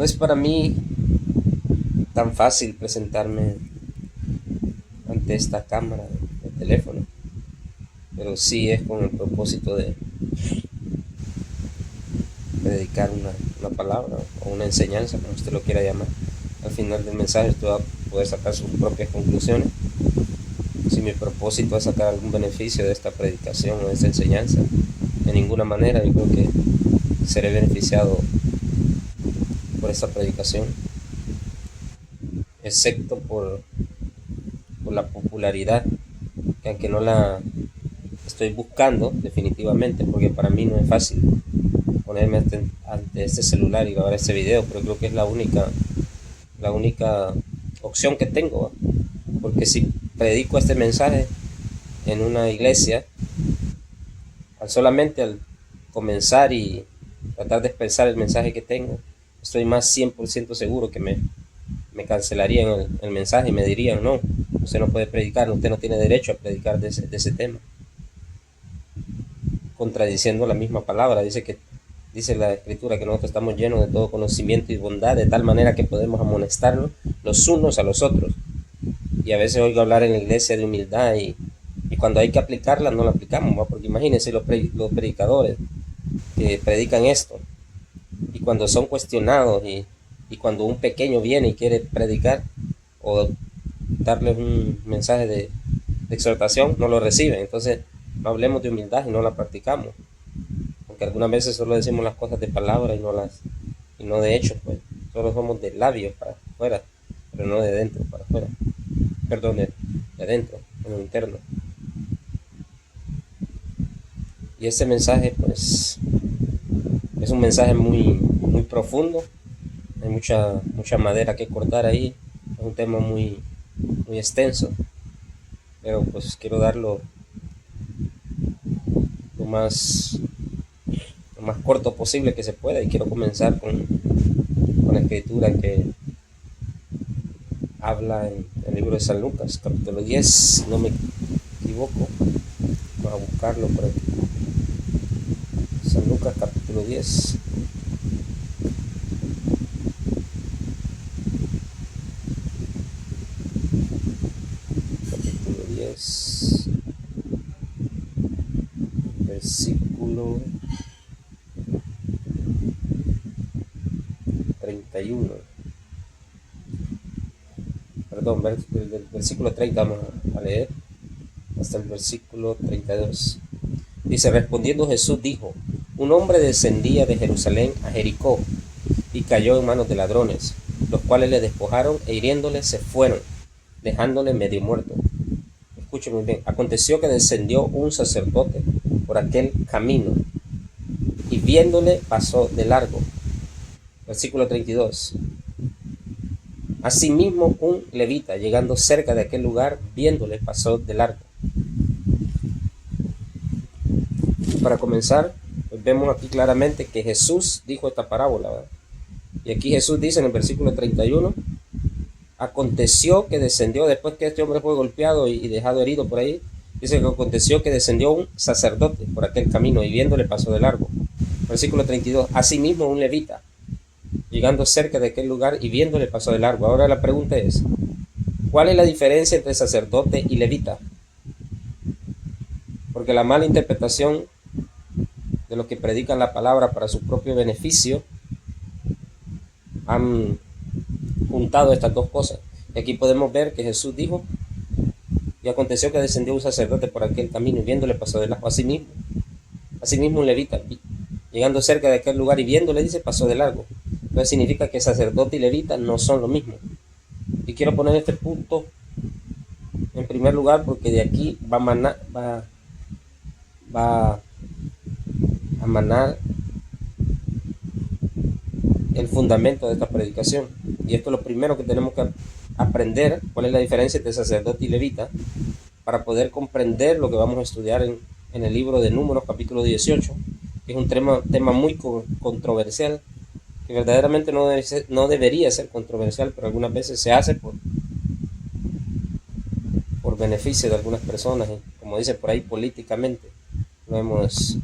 No es para mí tan fácil presentarme ante esta cámara de teléfono, pero sí es con el propósito de predicar una palabra o una enseñanza, como usted lo quiera llamar. Al final del mensaje usted va a poder sacar sus propias conclusiones. Si mi propósito es sacar algún beneficio de esta predicación o de esta enseñanza, de ninguna manera. Yo creo que seré beneficiado por esta predicación, excepto por la popularidad, que aunque no la estoy buscando definitivamente, porque para mí no es fácil ponerme ante este celular y grabar este video, pero creo que es la única opción que tengo, ¿va? Porque si predico este mensaje en una iglesia, solamente al comenzar y tratar de expresar el mensaje que tengo, estoy más 100% seguro que me cancelarían el mensaje y me dirían: no, usted no puede predicar, usted no tiene derecho a predicar de ese tema, contradiciendo la misma palabra. Dice la escritura que nosotros estamos llenos de todo conocimiento y bondad, de tal manera que podemos amonestarnos los unos a los otros. Y a veces oigo hablar en la iglesia de humildad y cuando hay que aplicarla no la aplicamos, ¿va? Porque imagínense los predicadores que predican esto, y cuando son cuestionados y cuando un pequeño viene y quiere predicar o darles un mensaje de exhortación, no lo reciben. Entonces no hablemos de humildad y no la practicamos, porque algunas veces solo decimos las cosas de palabra y no de hechos, pues solo somos de labios para afuera, pero no de dentro para afuera, perdón, de adentro, en lo interno. Y ese mensaje pues es un mensaje muy profundo, hay mucha madera que cortar ahí, es un tema muy extenso, pero pues quiero darlo lo más corto posible que se pueda, y quiero comenzar con la escritura que habla en el libro de San Lucas, capítulo 10, si no me equivoco. Vamos a buscarlo por aquí. San Lucas, capítulo 10. Capítulo 10, versículo 31. Perdón, del versículo 30 vamos a leer hasta el versículo 32. Dice: respondiendo Jesús dijo: un hombre descendía de Jerusalén a Jericó y cayó en manos de ladrones, los cuales le despojaron e hiriéndole se fueron, dejándole medio muerto. Escuchen muy bien. Aconteció que descendió un sacerdote por aquel camino y viéndole pasó de largo. Versículo 32. Asimismo un levita, llegando cerca de aquel lugar, viéndole pasó de largo. Para comenzar, pues vemos aquí claramente que Jesús dijo esta parábola, ¿verdad? Y aquí Jesús dice en el versículo 31, aconteció que descendió, después que este hombre fue golpeado y dejado herido por ahí, dice que aconteció que descendió un sacerdote por aquel camino y viéndole pasó de largo. Versículo 32, asimismo un levita, llegando cerca de aquel lugar y viéndole pasó de largo. Ahora la pregunta es, ¿cuál es la diferencia entre sacerdote y levita? Porque la mala interpretación de los que predican la palabra para su propio beneficio han juntado estas dos cosas. Y aquí podemos ver que Jesús dijo: y aconteció que descendió un sacerdote por aquel camino y viéndole pasó de largo. Asimismo un levita, llegando cerca de aquel lugar y viéndole, dice, pasó de largo. Entonces significa que sacerdote y levita no son lo mismo. Y quiero poner este punto en primer lugar porque de aquí va a manar el fundamento de esta predicación. Y esto es lo primero que tenemos que aprender: cuál es la diferencia entre sacerdote y levita, para poder comprender lo que vamos a estudiar en el libro de Números, capítulo 18, que es un tema muy controversial, que verdaderamente no debería ser controversial, pero algunas veces se hace por beneficio de algunas personas, y como dice por ahí, políticamente lo hemos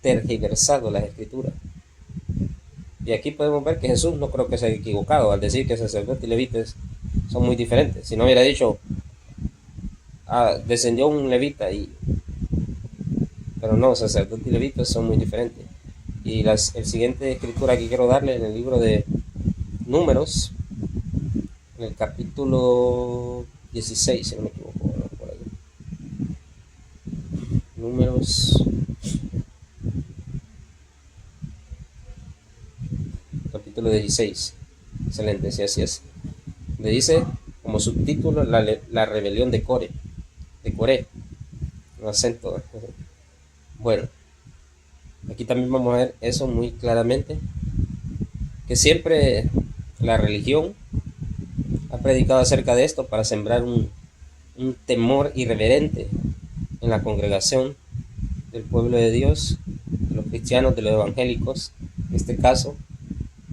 tergiversado las escrituras. Y aquí podemos ver que Jesús no creo que se haya equivocado al decir que sacerdotes y levitas son muy diferentes. Si no hubiera dicho, descendió un levita, pero no, sacerdotes y levitas son muy diferentes. Y el siguiente escritura que quiero darle en el libro de Números, en el capítulo 16, si no me equivoco, por ahí. Números, capítulo 16. Excelente, sí, así es. Le dice como subtítulo la rebelión de Coré, un acento. Bueno, aquí también vamos a ver eso muy claramente, que siempre la religión ha predicado acerca de esto para sembrar un temor irreverente en la congregación del pueblo de Dios, de los cristianos, de los evangélicos, en este caso,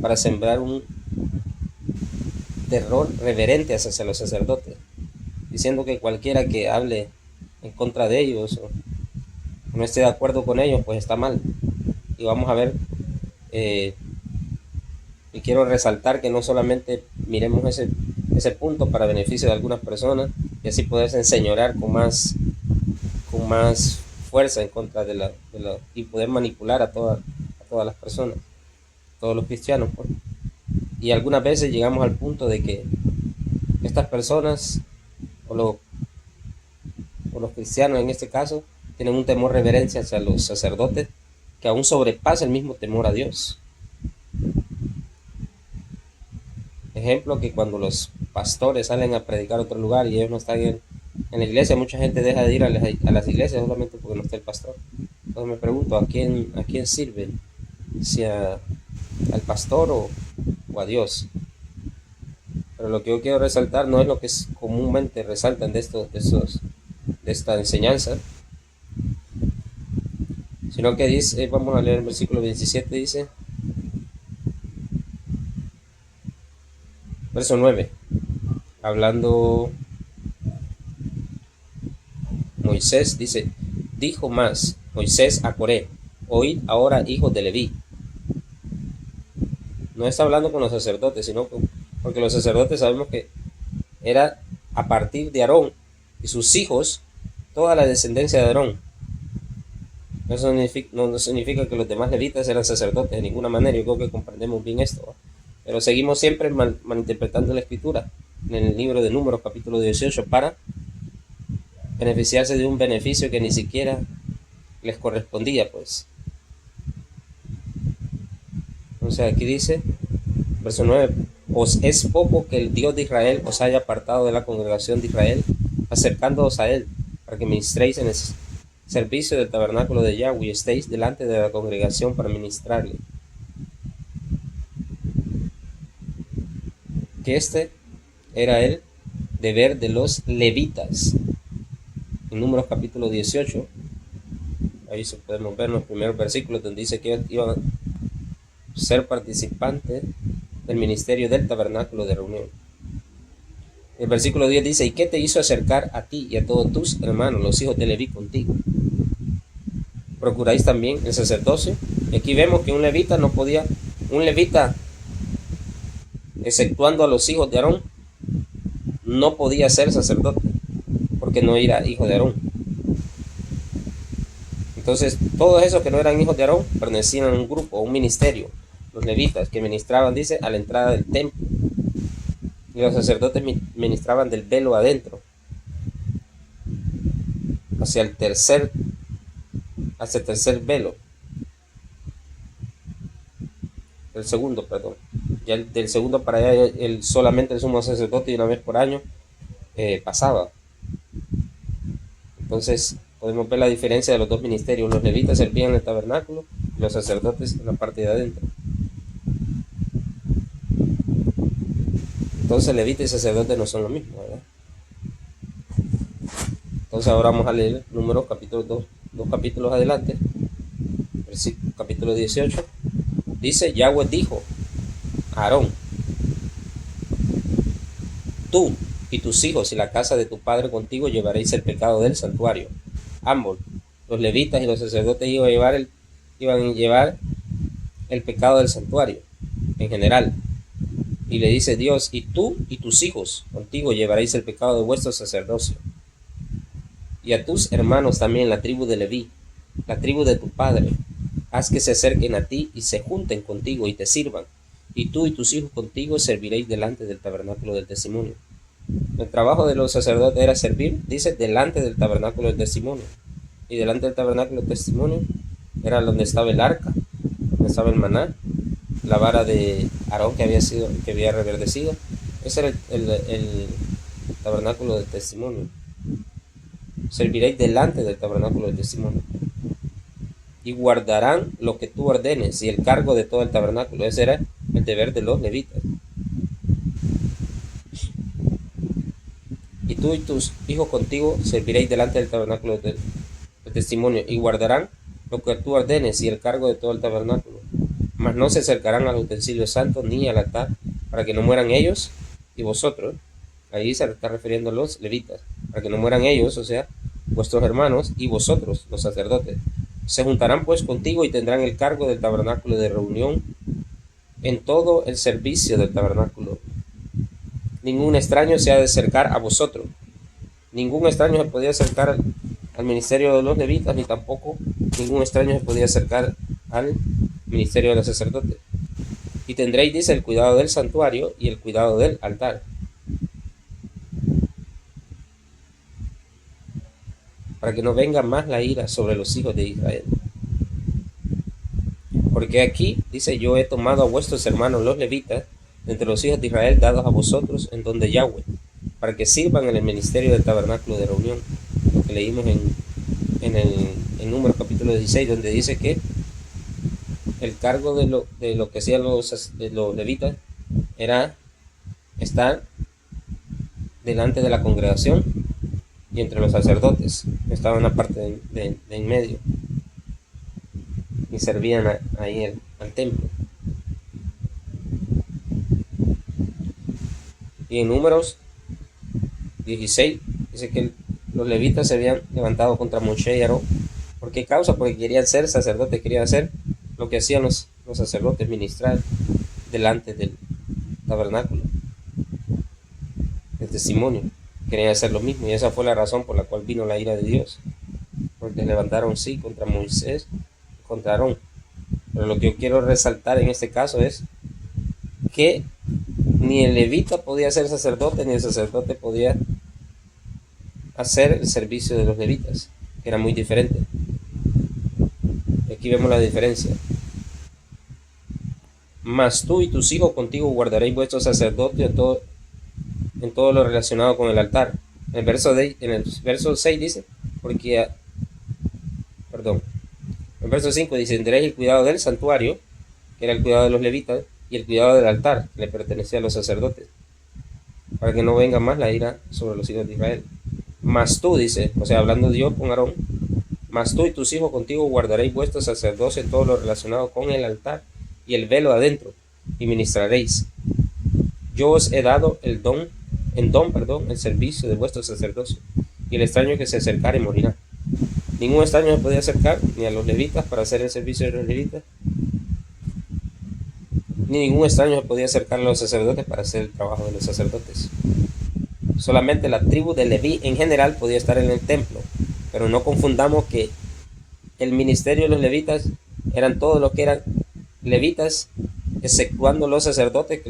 para sembrar un terror reverente hacia los sacerdotes, diciendo que cualquiera que hable en contra de ellos o no esté de acuerdo con ellos, pues está mal. Y vamos a ver, y quiero resaltar que no solamente miremos ese punto para beneficio de algunas personas y así poderse enseñorear con más fuerza en contra y poder manipular a todas las personas, todos los cristianos, pues. Y algunas veces llegamos al punto de que estas personas o los cristianos en este caso tienen un temor reverencia hacia los sacerdotes que aún sobrepasa el mismo temor a Dios. Ejemplo, que cuando los pastores salen a predicar a otro lugar y ellos no están en la iglesia, mucha gente deja de ir a las iglesias solamente porque no está el pastor. Entonces me pregunto, ¿a quién sirven? ¿Si al pastor o a Dios? Pero lo que yo quiero resaltar no es lo que comúnmente resaltan de esta enseñanza, sino que dice, vamos a leer el versículo 27, dice, verso 9, hablando Moisés, dice, dijo más Moisés a Coré, oíd ahora, hijos de Leví. No está hablando con los sacerdotes, sino porque los sacerdotes sabemos que era a partir de Aarón y sus hijos, toda la descendencia de Aarón. Eso no significa que los demás levitas eran sacerdotes de ninguna manera. Yo creo que comprendemos bien esto, ¿no? Pero seguimos siempre malinterpretando la escritura en el libro de Números capítulo 18 para beneficiarse de un beneficio que ni siquiera les correspondía, pues. Entonces aquí dice, verso 9, os es poco que el Dios de Israel os haya apartado de la congregación de Israel, acercándoos a él, para que ministréis en el servicio del tabernáculo de Yahweh y estéis delante de la congregación para ministrarle. Que este era el deber de los levitas. En Números capítulo 18, ahí podemos ver en los primeros versículos donde dice que iban a ser participantes del ministerio del tabernáculo de reunión. El versículo 10 dice, ¿y qué te hizo acercar a ti y a todos tus hermanos, los hijos de Leví, contigo? ¿Procuráis también el sacerdocio? Y aquí vemos que un levita, exceptuando a los hijos de Aarón, no podía ser sacerdote, porque no era hijo de Aarón. Entonces, todos esos que no eran hijos de Aarón pertenecían a un grupo, a un ministerio, los levitas, que ministraban, dice, a la entrada del templo. Y los sacerdotes ministraban del velo adentro, hacia el tercer velo. El segundo, perdón. Ya del segundo para allá, solamente el sumo sacerdote, y una vez por año pasaba. Entonces, podemos ver la diferencia de los dos ministerios. Los levitas servían en el tabernáculo y los sacerdotes en la parte de adentro. Entonces, levita y sacerdote no son lo mismo, ¿verdad? Entonces, ahora vamos a leer Números capítulo 2, dos capítulos adelante, capítulo 18. Dice, Yahweh dijo a Aarón, tú y tus hijos y la casa de tu padre contigo llevaréis el pecado del santuario. Ambos, los levitas y los sacerdotes, iban a llevar el pecado del santuario. en general. Y le dice Dios, y tú y tus hijos contigo llevaréis el pecado de vuestro sacerdocio. Y a tus hermanos también, la tribu de Leví, la tribu de tu padre, haz que se acerquen a ti y se junten contigo y te sirvan. Y tú y tus hijos contigo serviréis delante del tabernáculo del testimonio. El trabajo de los sacerdotes era servir, dice, delante del tabernáculo del testimonio. Y delante del tabernáculo del testimonio era donde estaba el arca, donde estaba el maná, la vara de Aarón que había reverdecido. Ese era el tabernáculo del testimonio. Serviréis delante del tabernáculo del testimonio. Y guardarán lo que tú ordenes y el cargo de todo el tabernáculo. Ese era el deber de los levitas. Y tú y tus hijos contigo serviréis delante del tabernáculo del testimonio, y guardarán lo que tú ordenes y el cargo de todo el tabernáculo. Mas no se acercarán al utensilio santo ni al altar, para que no mueran ellos y vosotros. Ahí se está refiriendo a los levitas, para que no mueran ellos, o sea, vuestros hermanos y vosotros, los sacerdotes. Se juntarán pues contigo y tendrán el cargo del tabernáculo de reunión en todo el servicio del tabernáculo. Ningún extraño se ha de acercar a vosotros. Ningún extraño se podía acercar al ministerio de los levitas, ni tampoco ningún extraño se podía acercar al ministerio de los sacerdotes. Y tendréis, dice, el cuidado del santuario y el cuidado del altar, para que no venga más la ira sobre los hijos de Israel. Porque aquí, dice, yo he tomado a vuestros hermanos los levitas, entre los hijos de Israel, dados a vosotros en don de Yahweh, para que sirvan en el ministerio del tabernáculo de reunión. Lo que leímos en Números capítulo 16, donde dice que el cargo de lo que hacían los levitas era estar delante de la congregación y entre los sacerdotes. Estaban en la parte de en medio y servían ahí al templo. Y en Números 16 dice que los levitas se habían levantado contra Moshe y Aarón. ¿Por qué causa? Porque querían ser sacerdotes, querían hacer lo que hacían los sacerdotes, ministrar delante del tabernáculo, el testimonio. Querían hacer lo mismo, y esa fue la razón por la cual vino la ira de Dios, porque levantaron sí contra Moisés y contra Aarón. Pero lo que yo quiero resaltar en este caso es que ni el levita podía ser sacerdote, ni el sacerdote podía hacer el servicio de los levitas, que era muy diferente. Aquí vemos la diferencia. Mas tú y tus hijos contigo guardaréis vuestro sacerdocio en todo lo relacionado con el altar. En el verso 6 dice, en verso 5 dice, tendréis el cuidado del santuario, que era el cuidado de los levitas, y el cuidado del altar, que le pertenecía a los sacerdotes, para que no venga más la ira sobre los hijos de Israel. Mas tú, dice, o sea, hablando Dios con Aarón, mas tú y tus hijos contigo guardaréis vuestro sacerdocio en todo lo relacionado con el altar y el velo adentro, y ministraréis. Yo os he dado el servicio de vuestro sacerdocio, y el extraño que se acercare morirá. Ningún extraño se podía acercar ni a los levitas para hacer el servicio de los levitas, ni ningún extraño se podía acercar a los sacerdotes para hacer el trabajo de los sacerdotes. Solamente la tribu de Leví en general podía estar en el templo, pero no confundamos que el ministerio de los levitas eran todos los que eran levitas, exceptuando los sacerdotes,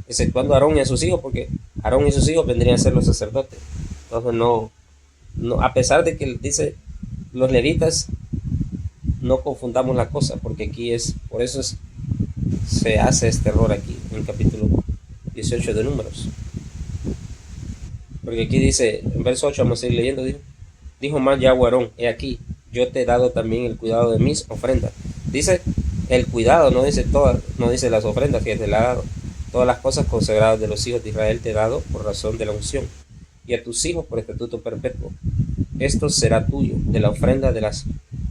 exceptuando a Aarón y a sus hijos, porque Aarón y sus hijos vendrían a ser los sacerdotes. Entonces no, a pesar de que dice los levitas, no confundamos la cosa, porque aquí por eso se hace este error aquí en el capítulo 18 de Números. Porque aquí dice, en verso 8, vamos a seguir leyendo, dijo más Yahweh a Aarón, he aquí, yo te he dado también el cuidado de mis ofrendas. Dice el cuidado, no dice las ofrendas que te le ha dado. Todas las cosas consagradas de los hijos de Israel te he dado por razón de la unción, y a tus hijos por estatuto perpetuo. Esto será tuyo, de la ofrenda de las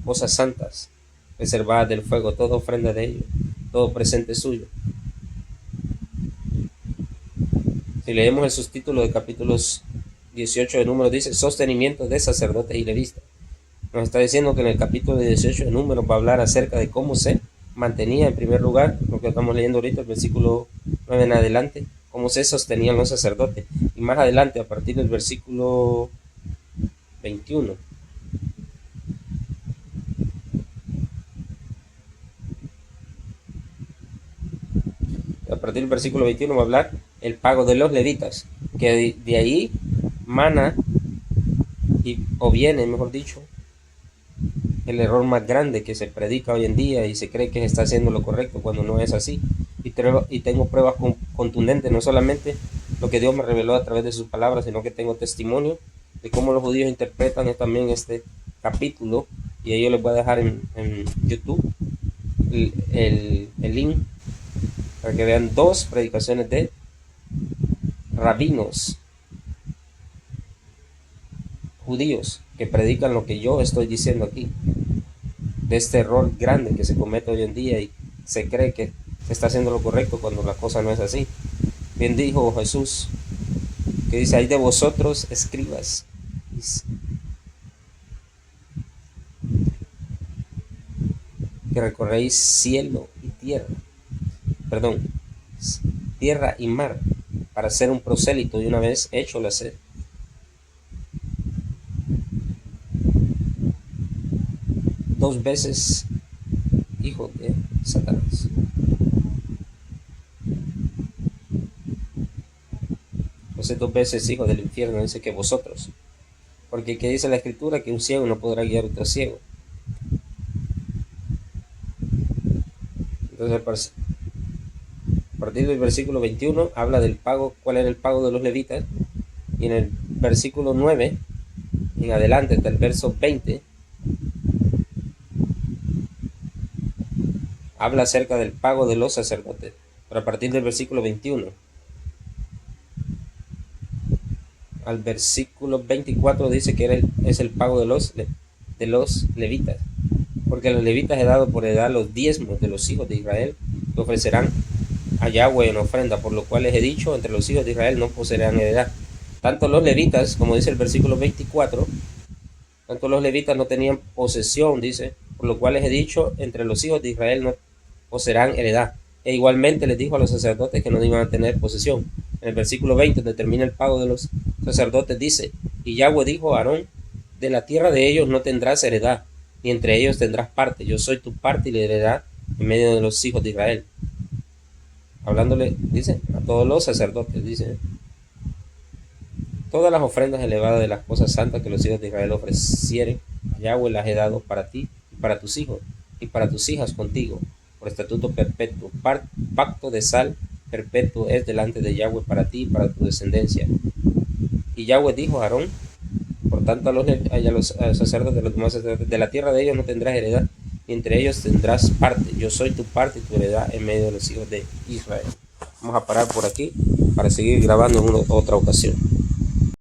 cosas santas, reservadas del fuego, toda ofrenda de ellos, todo presente suyo. Si leemos el subtítulo de capítulos 18 de Números, dice sostenimiento de sacerdotes y levitas. Nos está diciendo que en el capítulo 18 de Números va a hablar acerca de cómo se mantenía en primer lugar, lo que estamos leyendo ahorita, el versículo 9 en adelante, cómo se sostenían los sacerdotes. Y más adelante, a partir del versículo 21, a partir del versículo 21 va a hablar el pago de los levitas, que de ahí mana, o viene, mejor dicho, el error más grande que se predica hoy en día y se cree que se está haciendo lo correcto cuando no es así. Y tengo pruebas contundentes, no solamente lo que Dios me reveló a través de sus palabras, sino que tengo testimonio de cómo los judíos interpretan también este capítulo. Y ahí yo les voy a dejar en YouTube el link para que vean 2 predicaciones de rabinos judíos que predican lo que yo estoy diciendo aquí, de este error grande que se comete hoy en día y se cree que se está haciendo lo correcto cuando la cosa no es así. Bien dijo Jesús, que dice: hay de vosotros, escribas, que recorréis cielo y tierra, tierra y mar, para ser un prosélito, y una vez hecho la sed, dos veces hijo de Satanás. Entonces 2 veces hijo del infierno, dice que vosotros. Porque ¿qué dice la Escritura? Que un ciego no podrá guiar a otro ciego. Entonces a partir del versículo 21 habla del pago, cuál era el pago de los levitas. Y en el versículo 9 en adelante hasta el verso 20 habla acerca del pago de los sacerdotes. Pero a partir del versículo 21 al versículo 24 dice que es el pago de los levitas. Porque a los levitas he dado por heredad los diezmos de los hijos de Israel, que ofrecerán a Yahweh en ofrenda, por lo cual les he dicho: entre los hijos de Israel no poseerán heredad. Tanto los levitas, como dice el versículo 24, tanto los levitas no tenían posesión, dice, por lo cual les he dicho: entre los hijos de Israel no poseerán heredad. E igualmente les dijo a los sacerdotes que no iban a tener posesión. En el versículo 20, donde termina el pago de los sacerdotes, dice: y Yahweh dijo a Aarón: de la tierra de ellos no tendrás heredad, ni entre ellos tendrás parte. Yo soy tu parte y la heredad en medio de los hijos de Israel. Hablándole, dice, a todos los sacerdotes, dice: todas las ofrendas elevadas de las cosas santas que los hijos de Israel ofrecieren a Yahweh las he dado para ti y para tus hijos y para tus hijas contigo, por estatuto perpetuo. Pacto de sal perpetuo es delante de Yahweh para ti y para tu descendencia. Y Yahweh dijo a Aarón: por tanto a los sacerdotes, de los demás sacerdotes, de la tierra de ellos no tendrás heredad, y entre ellos tendrás parte. Yo soy tu parte y tu heredad en medio de los hijos de Israel. Vamos a parar por aquí para seguir grabando en otra ocasión.